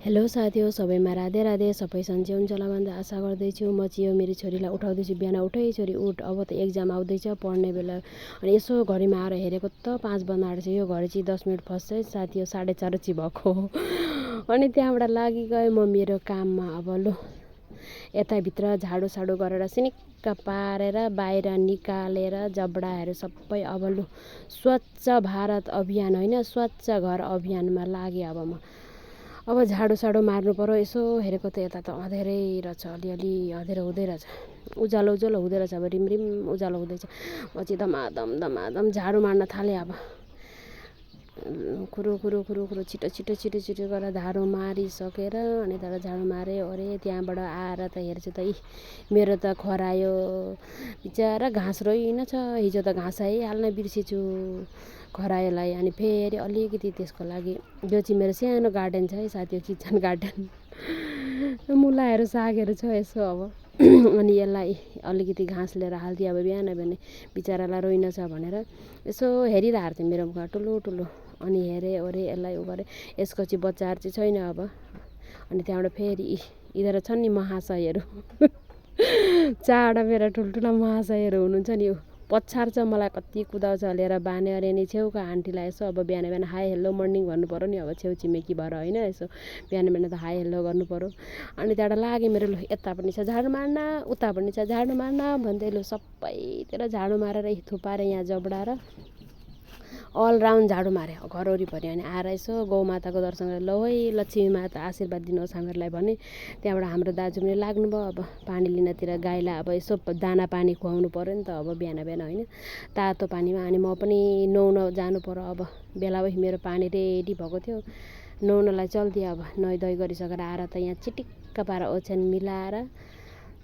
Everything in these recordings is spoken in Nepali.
हेलो साथीहरु, सबैमा राधे राधे। सबै सन्चै हुन्छ होला भनेर आशा गर्दैछु। म चाहिँ यो मेरो छोरीलाई उठाउँदैछु। बिहान उठै छोरी उठ, अब त एक्जाम आउँदैछ, पढ्ने बेला। अनि यसो घडीमा आएर हेरेको त 5 बज्न आँटेछ। यो घडी चाहिँ 10 मिनट फर्स्ट चाहिँ साथीहरु 4:30 चाहिँ भएको हो। अनि त्यहाँबाट लागिगएँ म मेरो काममा। अब लु यताभित्र झाडुसाडु गरेर सिनिक्क पारेर बाहिर निकालेर जबडाहरू सबै अब लु स्वच्छ भारत अभियान होइन, स्वच्छ घर अभियानमा लागेँ अब झाडुसाडु मार्नु पर्यो। यसो हेरेको त यता त अँधेरै रहेछ, अलिअलि अँधेरो हुँदै रहेछ, उज्यालो हुँदै रहेछ। अब रिमरिम उज्यालो हुँदैछ। म चाहिँ धमाधम झाडु मार्न थालेँ। अब खुरु छिटो गरेर झाडु मारिसकेर अनि त्यहाँबाट झाडु मारेँ ओरे। त्यहाँबाट आएर त हेर्छु त मेरो त खरायो बिचरा, घाँस रोइन छ। हिजो त घाँस हाल्न बिर्सेछु खरायोलाई। अनि फेरि अलिकति त्यसको लागि यो चाहिँ मेरो सानो गार्डन छ है साथीहरु, किचन गार्डन। मुलाहरू सागहरू छ यसो अब। अनि यसलाई अलिकति घाँस लिएर हाल्थेँ अब बिहान बिचरालाई रोइन छ भनेर यसो हेरिरहेको थिएँ मेरो मुखमा ठुलो। अनि हेरेँ ओरे यसलाई उ गरेँ। यसको चाहिँ बच्चाहरू चाहिँ छैन अब। अनि त्यहाँबाट फेरि यिनीहरू छन् नि महाशयहरू। चारवटा मेरा ठुल्ठुला महाशयहरू हुनुहुन्छ नि, पछार्छ मलाई, कति कुदाउँछ लिएर बान्यो अरे। नि छेउको आन्टीलाई यसो अब बिहान हाई हेलो मर्निङ भन्नु पऱ्यो नि। अब छेउ छिमेकी भएर होइन, यसो बिहान त हाई हेलो गर्नु पऱ्यो। अनि त्यहाँबाट लाग्यो मेरो, लु यता पनि छ झाडु मार्न, उता पनि छ झाडु मार्न भन्दै लु सबैतिर झाडु मारेर थुपारेँ यहाँ जबडाएर। अलराउन्ड झाडु मारेँ घर वरिपरि। अनि आएर यसो गौमाताको दर्शन गरेर लौ है लक्ष्मी माता आशीर्वाद दिनुहोस् हामीहरूलाई भने। त्यहाँबाट हाम्रो दाजु पनि लाग्नुभयो अब पानी लिनतिर। गाईलाई अब यसो दाना पानी खुवाउनु पऱ्यो नि त अब बिहान होइन, तातो पानीमा। अनि म पनि नुहाउन जानु पऱ्यो अब। बेला भई मेरो पानी रेडी भएको थियो, नुहाउनलाई चल्थेँ। अब नुहाइधुवाइ गरिसकेर आएर त यहाँ चिटिक्क पारेर ओछ्यान मिलाएर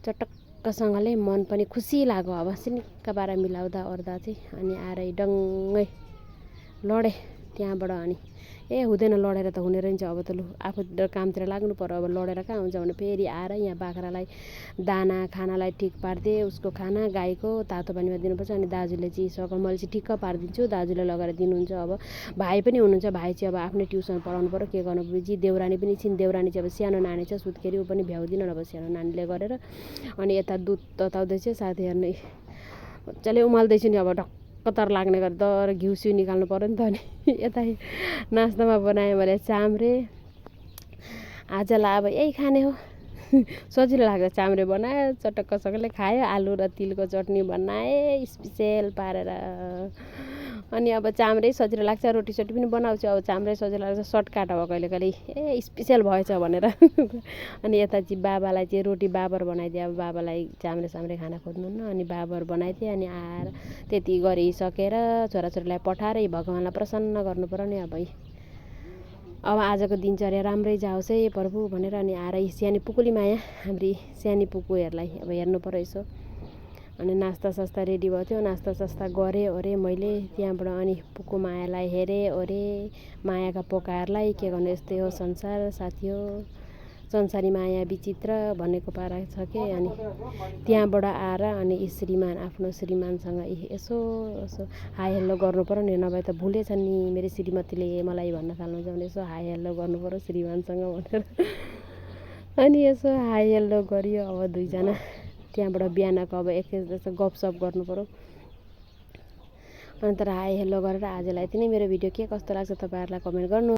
चटक्कसँगले मन पनि खुसी लाग्यो। अब सिनिक्क पारेर मिलाउँदा ओर्दा चाहिँ अनि आएर डङ्गै लडेँ त्यहाँबाट। अनि हुँदैन लडेर त हुने रहन्छ। अब त लु आफू कामतिर लाग्नु पर्यो। अब लडेर कहाँ हुन्छ भने फेरि आएर यहाँ बाख्रालाई दाना खानालाई ठिक पारिदिएँ। उसको खाना गाईको तातो पानीमा दिनुपर्छ। अनि दाजुले चाहिँ सक मैले चाहिँ ठिक्क पारिदिन्छु, दाजुले लगेर दिनुहुन्छ। अब भाइ पनि हुनुहुन्छ, भाइ चाहिँ अब आफ्नै ट्युसन पढाउनु पर्यो, के गर्नु बिजी। देउरानी पनि छिन्, देउरानी चाहिँ अब सानो नानी छ सुत्केरी, ऊ पनि भ्याउदिनँ अब सानो नानीले गरेर। अनि यता दुध तताउँदैछ साथीहरु नै मजाले उमाल्दैछु नि। अब कतार लाग्ने गरी दर घिउ निकाल्नु पऱ्यो नि त। अनि यता नास्तामा बनाएँ मैले चाम्रे। आजलाई अब यही खाने हो। सजिलो लाग्छ चाम्रे बनायो, चटक्कसँगले खायो। आलु र तिलको चटनी बनाएँ स्पेसियल पारेर। अनि अब चाम्रे सजिलो लाग्छ, रोटीसोटी पनि बनाउँछु। अब चाम्रे सजिलो लाग्छ, सर्टकट अब कहिले स्पेसियल भएछ भनेर। अनि यता चाहिँ बाबालाई चाहिँ रोटी बाबर बनाइदिएँ। अब बाबालाई चाम्रे खाना खोज्नुहुन्न। अनि बाबर बनाइदिएँ। अनि आएर त्यति गरिसकेर छोराछोरीलाई पठाएर भगवान्लाई प्रसन्न गर्नु पर्यो नि। अब आजको दिनचर्या राम्रै जाओस् है प्रभु भनेर। अनि आएर सानी पुकुली माया, हाम्री सानी पुकुहरूलाई अब हेर्नु पर्यो यसो। अनि नास्ता रेडी भएको थियो, नास्ता गरेँ ओरे मैले त्यहाँबाट। अनि पुकु मायालाई हेरेँ ओरे, मायाका पोकाहरूलाई के गर्नु, यस्तै हो संसार साथी हो, संसारी माया विचित्र भनेको पारा छ के। अनि त्यहाँबाट आएर अनि श्रीमान आफ्नो श्रीमानसँग यसो हाई हेल्लो गर्नु पर्यो नि, नभए त भुलेछ नि मेरो श्रीमतीले मलाई भन्न थाल्नुहुन्छ भने यसो हाई हेल्लो गर्नु पर्यो श्रीमानसँग भनेर। अनि यसो हाई हेल्लो गरियो अब दुईजना। त्यहाँबाट बिहानको अब एकैचोटि गफसफ गर्नु पर्यो। अनि तर हाई हेल्लो गरेर आजलाई यति नै। मेरो भिडियो के कस्तो लाग्छ तपाईँहरूलाई कमेन्ट गर्नु।